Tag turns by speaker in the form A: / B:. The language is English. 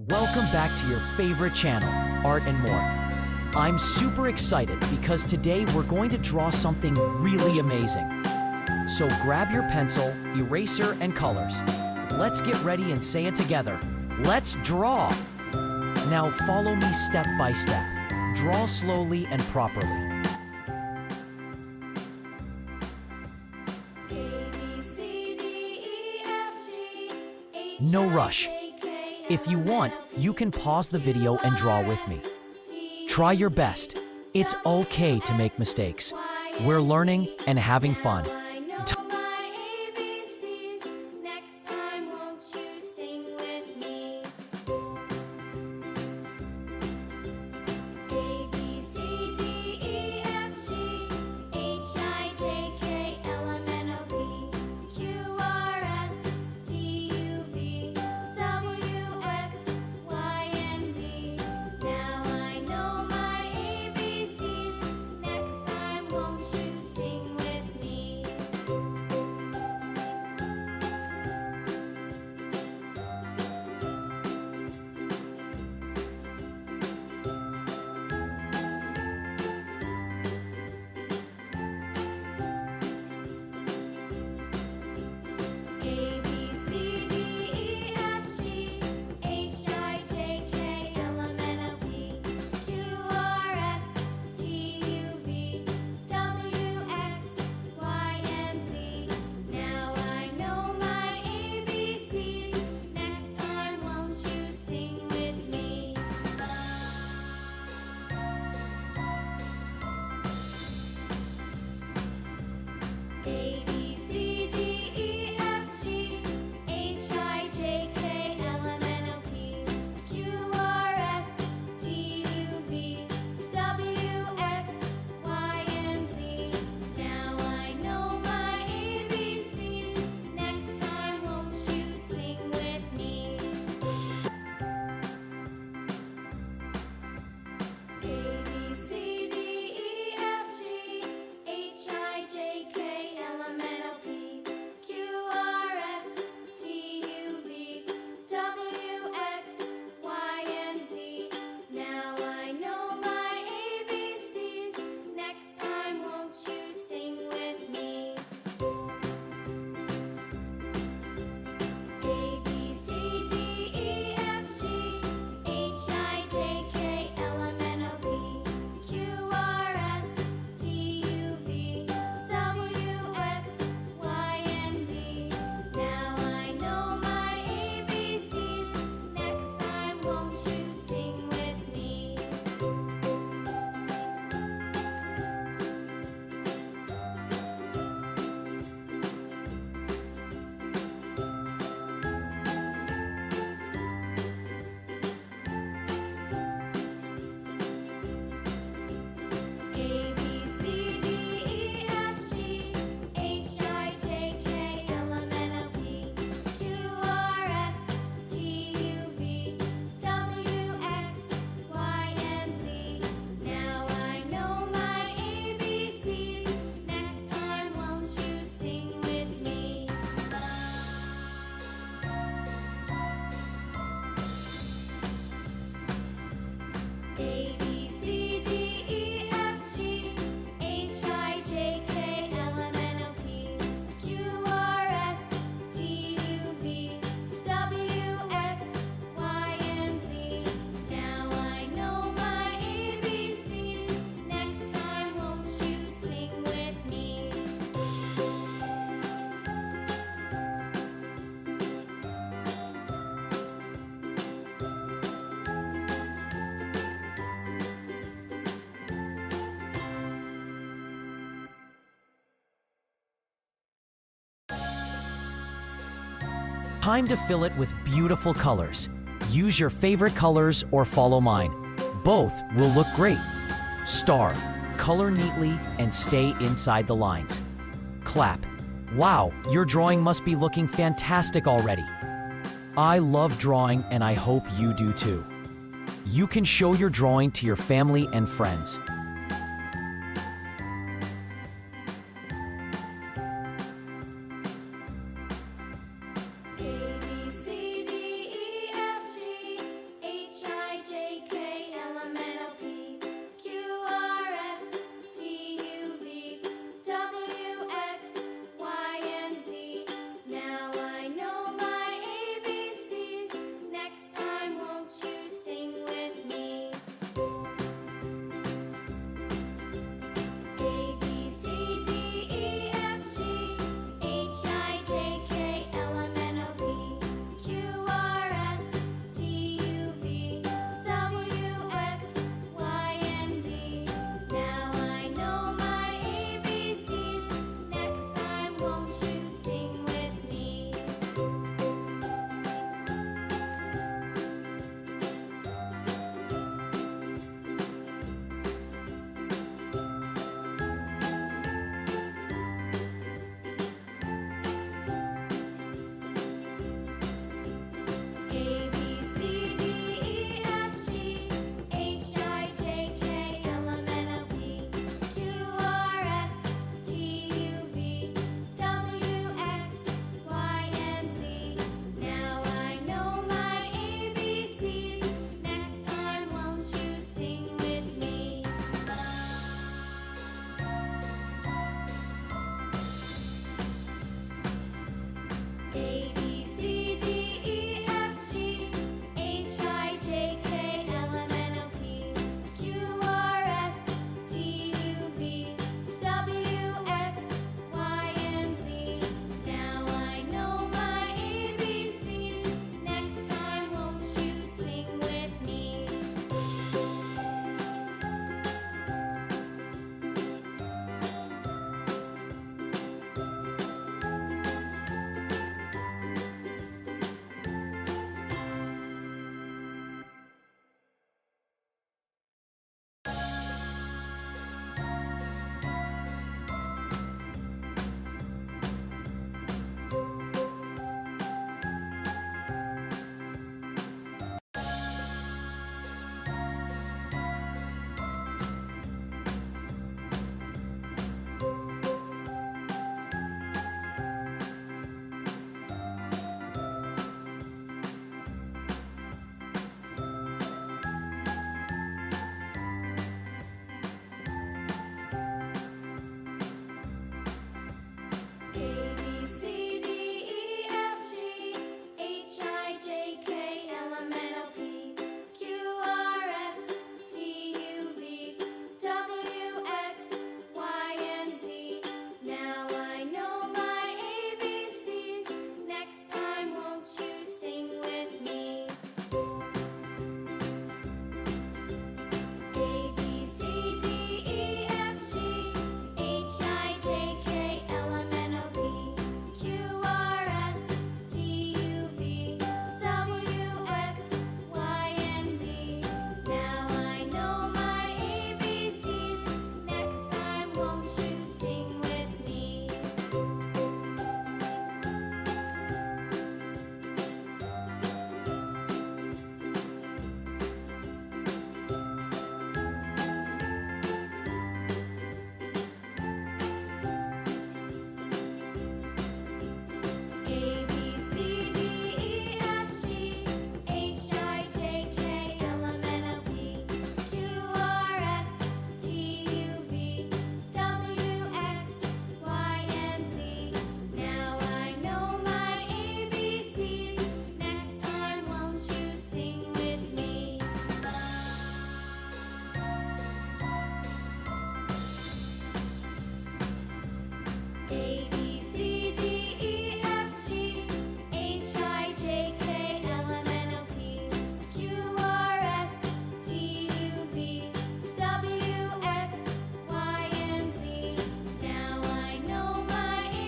A: Welcome back to your favorite channel, Art and More. I'm super excited because today we're going to draw something really amazing. So grab your pencil, eraser, and colors. Let's get ready and say it together. Let's draw! Now follow me step by step. Draw slowly and properly. No rush. If you want, you can pause the video and draw with me. Try your best. It's okay to make mistakes. We're learning and having fun. Time to fill it with beautiful colors. Use your favorite colors or follow mine. Both will look great. Star. Color neatly and stay inside the lines. Clap. Wow, your drawing must be looking fantastic already. I love drawing and I hope you do too. You can show your drawing to your family and friends.